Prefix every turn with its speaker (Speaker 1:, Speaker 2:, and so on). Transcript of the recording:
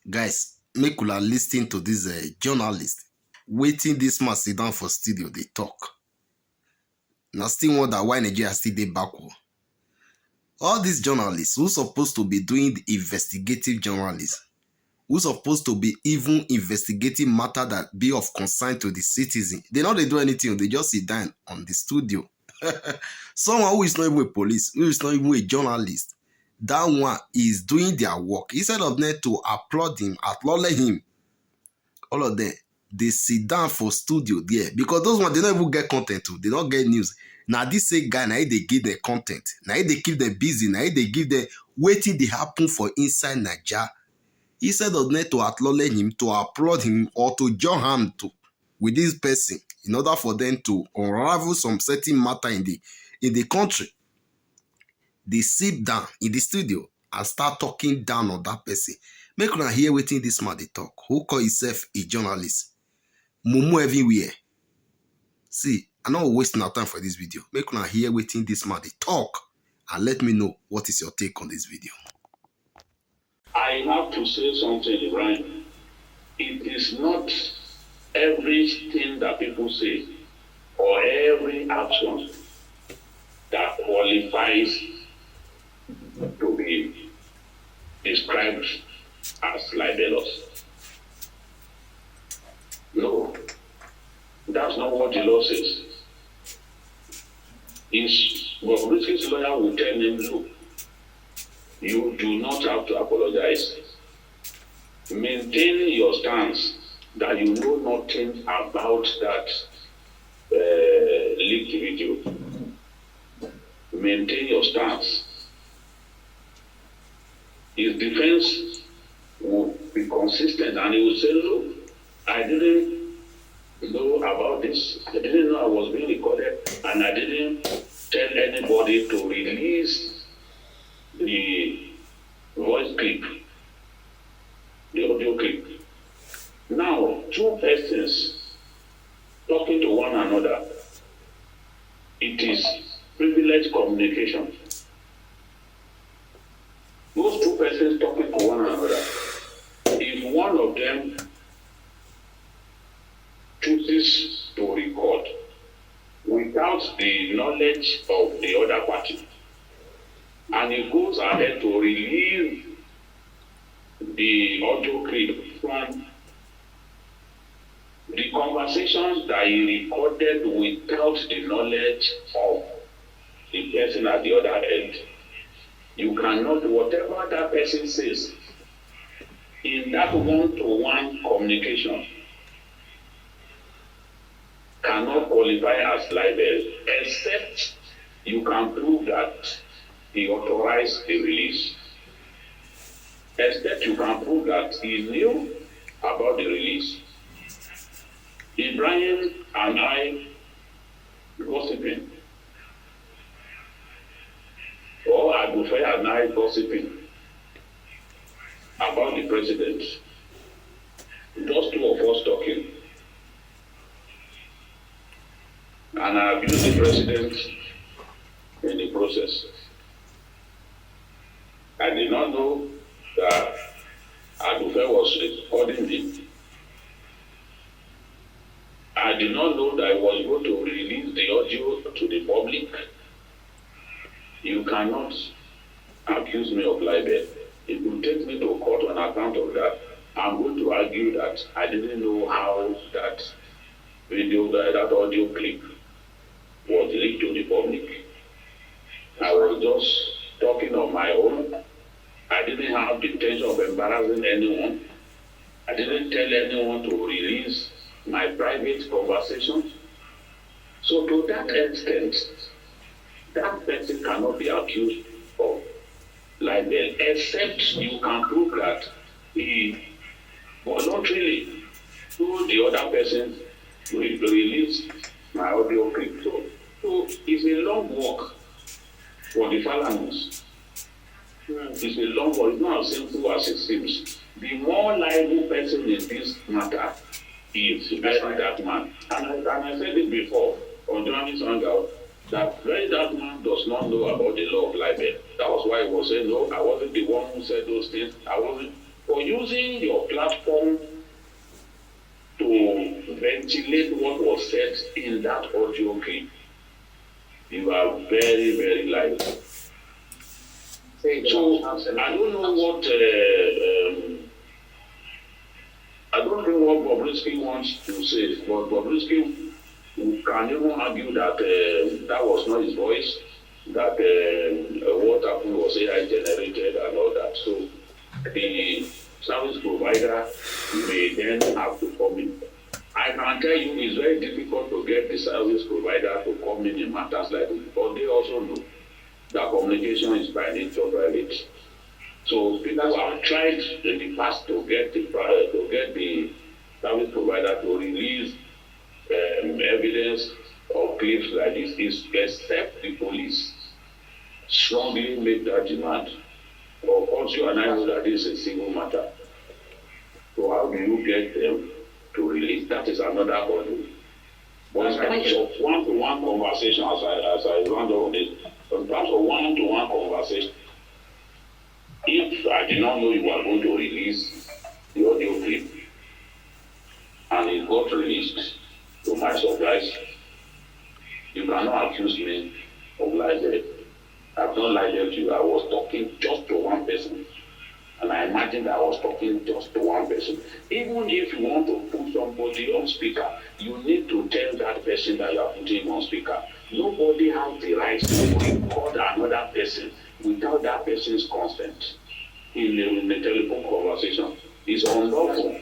Speaker 1: Guys, make una lis ten to this journalist. Waiting this man sit down for studio, they talk. Now still wonder why Nigeria still dey backward. All these journalists who supposed to be doing the investigative journalism, who supposed to be even investigating matter that be of concern to the citizen, they not they do anything. They just sit down on the studio. Someone who is not even a police, who is not even a journalist, that one is doing their work. Instead of them to applaud him, acknowledge him, all of them, they sit down for studio there. Because those ones, they don't even get content too. They don't get news. Now this same guy, now they give them content. Now they keep them busy. Now they give them waiting they happen for inside Nigeria. Instead of them to acknowledge him, to applaud him, or to join him to with this person in order for them to unravel some certain matter in the country, they sit down in the studio and start talking down on that person. Make una hear wetin this man dey talk. Who call himself a journalist? Mumu everywhere. See, I no waste my time for this video. Make una hear wetin this man dey talk and let me know what is your take on this video.
Speaker 2: I have to say something, right? It is not everything that people say or every action that qualifies to be described as libelous. No, that's not what the law says. Bobrisky's lawyer will tell him, look, you do not have to apologize. Maintain your stance that you know nothing about that leaked video. Maintain your stance. His defense will be consistent and he will say, look, I didn't know about this. I didn't know I was being recorded and I didn't tell anybody to release the voice clip, the audio clip. Now, two persons talking to one another, it is privileged communication. Those two persons talking to one another, if one of them chooses to record without the knowledge of the other party, and he goes ahead to release the audio clip from the conversations that he recorded without the knowledge of the person at the other end, you cannot, whatever that person says in that one-to-one communication cannot qualify as libel, except you can prove that he authorized the release. Except you can prove that he knew about the release. Ibrahim and I gossiping, or Abufe and I gossiping about the president, just two of us talking, and I abuse the president in the process. I did not know that Abufe was recording me. I did not know that I was going to release the audio to the public. You cannot accuse me of libel. If you take me to court on account of that, I'm going to argue that I didn't know how that video, that audio clip was leaked to the public. I was just talking on my own. I didn't have the intention of embarrassing anyone. I didn't tell anyone to release my private conversations. So to that extent, that person cannot be accused of libel, except you can prove that he voluntarily told the other person to release my audio clip. So it's a long walk for the Falanas. It's a long walk. It's not as simple as it seems. The more liable person in this matter is that man. And I said it before on Johnny's Hangout, that that man does not know about the law of libel. That was why he was saying, no, I wasn't the one who said those things. I wasn't. for using your platform to ventilate what was said in that audio clip. You are very, very liable. So I don't know what I don't know what Bobrisky wants to say, but Bobrisky can even argue that that was not his voice, that what happened was AI generated and all that. So the service provider may then have to come in. I can tell you it's very difficult to get the service provider to come in matters like this, but they also know that communication is by nature private. So people have tried in the past to get the service provider to release evidence or clips like this, except the police strongly make that demand. Of course, you and I know that this is a civil matter. So how do you get them to release? That is another issue. But in terms of one-to-one conversation, as I round up this, in terms of one-to-one conversation, if I did not know you were going to release the audio clip and it got released, to my surprise, you cannot accuse me of libel. I've not lied to you. I was talking just to one person. And I imagined I was talking just to one person. Even if you want to put somebody on speaker, you need to tell that person that you are putting him on speaker. Nobody has the right to record another person without that person's consent in a telephone conversation. It's unlawful.